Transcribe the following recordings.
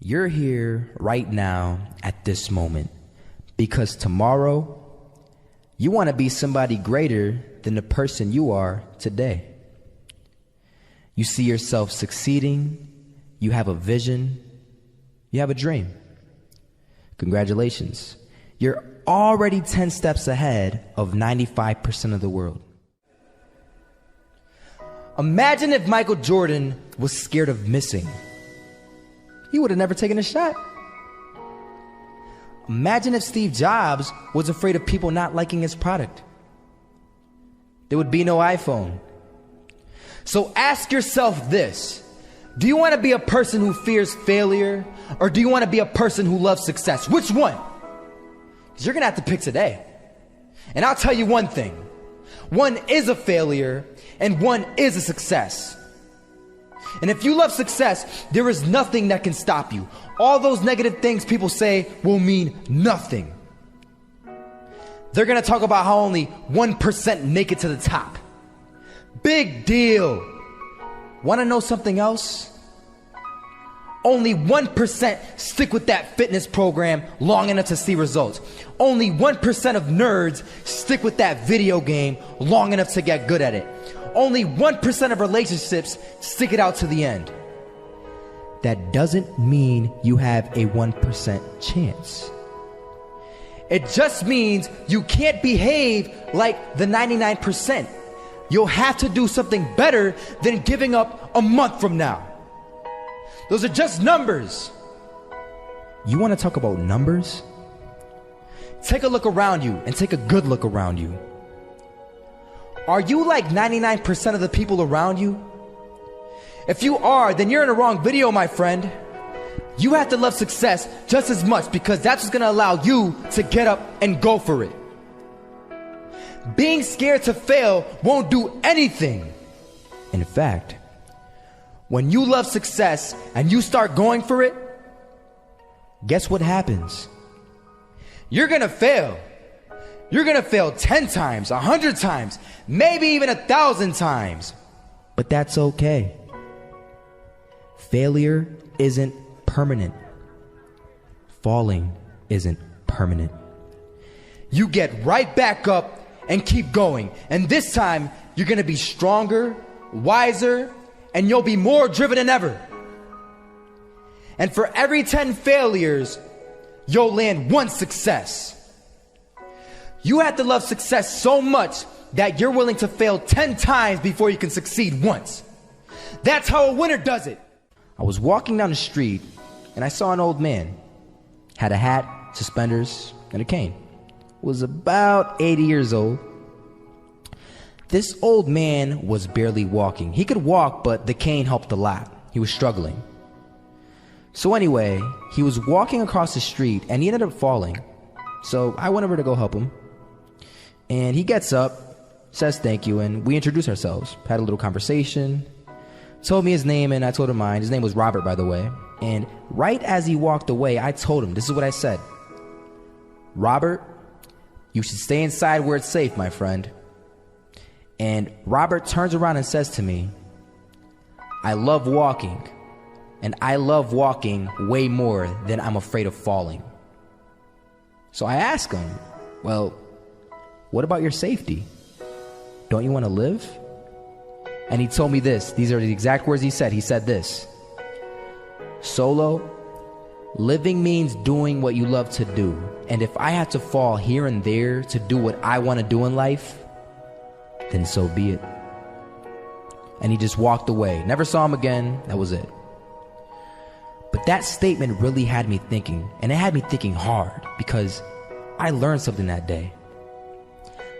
You're here right now at this moment because tomorrow you want to be somebody greater than the person you are today. You see yourself succeeding, you have a vision, you have a dream. Congratulations. You're already 10 steps ahead of 95% of the world. Imagine if Michael Jordan was scared of missing. He would have never taken a shot. Imagine if Steve Jobs was afraid of people not liking his product. There would be no iPhone. So ask yourself this. Do you want to be a person who fears failure, or do you want to be a person who loves success? Which one? Because you're going to have to pick today. And I'll tell you one thing. One is a failure, and one is a success. And if you love success, there is nothing that can stop you. All those negative things people say will mean nothing. They're going to talk about how only 1% make it to the top. Big deal. Want to know something else? Only 1% stick with that fitness program long enough to see results. Only 1% of nerds stick with that video game long enough to get good at it. Only 1% of relationships stick it out to the end. That doesn't mean you have a 1% chance. It just means you can't behave like the 99%. You'll have to do something better than giving up a month from now. Those are just numbers. You want to talk about numbers? Take a look around you and take a good look around you. Are you like 99% of the people around you? If you are, then you're in the wrong video, my friend. You have to love success just as much because that's what's going to allow you to get up and go for it. Being scared to fail won't do anything. In fact, when you love success and you start going for it, guess what happens? You're going to fail. You're going to fail 10 times, 100 times, maybe even 1,000 times. But that's okay. Failure isn't permanent. Falling isn't permanent. You get right back up and keep going. And this time, you're going to be stronger, wiser, and you'll be more driven than ever. And for every 10 failures, you'll land one success. You have to love success so much that you're willing to fail 10 times before you can succeed once. That's how a winner does it. I was walking down the street and I saw an old man. Had a hat, suspenders, and a cane. Was about 80 years old. This old man was barely walking. He could walk, but the cane helped a lot. He was struggling. So anyway, he was walking across the street and he ended up falling. So I went over to go help him. And he gets up, says thank you, and we introduced ourselves. Had a little conversation. Told me his name and I told him mine. His name was Robert, by the way. And right as he walked away, I told him, this is what I said. Robert, you should stay inside where it's safe, my friend. And Robert turns around and says to me, I love walking. And I love walking way more than I'm afraid of falling. So I asked him, well, what about your safety? Don't you want to live? And he told me this. These are the exact words he said. He said this. Solo, living means doing what you love to do. And if I have to fall here and there to do what I want to do in life, then so be it. And he just walked away. Never saw him again. That was it. But that statement really had me thinking, and it had me thinking hard because I learned something that day.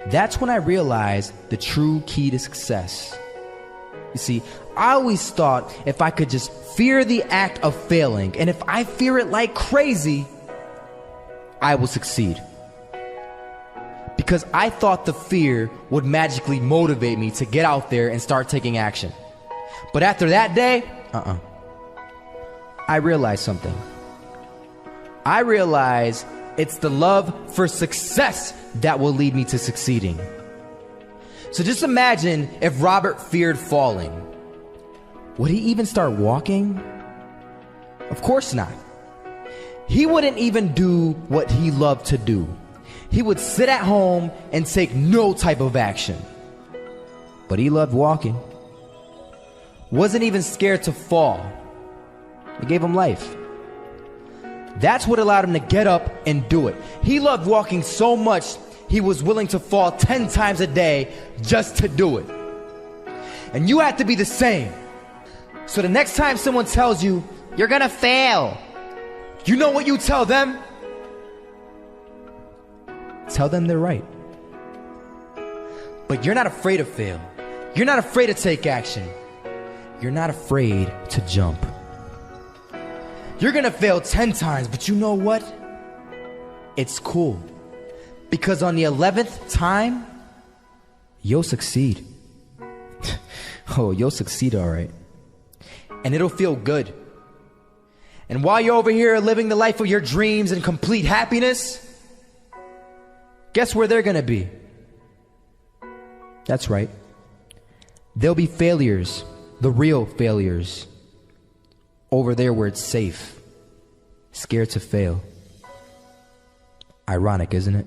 That's when I realized the true key to success. You see, I always thought if I could just fear the act of failing, and if I fear it like crazy, I will succeed. Because I thought the fear would magically motivate me to get out there and start taking action. But after that day, I realized something. I realized it's the love for success that will lead me to succeeding. So just imagine if Robert feared falling. Would he even start walking? Of course not. He wouldn't even do what he loved to do. He would sit at home and take no type of action. But he loved walking. Wasn't even scared to fall. It gave him life. That's what allowed him to get up and do it. He loved walking so much, he was willing to fall 10 times a day just to do it. And you have to be the same. So the next time someone tells you, you're gonna fail, you know what you tell them? Tell them they're right. But you're not afraid to fail. You're not afraid to take action. You're not afraid to jump. You're gonna fail 10 times, but you know what? It's cool. Because on the 11th time, you'll succeed. Oh, you'll succeed all right. And it'll feel good. And while you're over here living the life of your dreams and complete happiness, guess where they're gonna be? That's right. They'll be failures, the real failures. Over there where it's safe, scared to fail. Ironic, isn't it?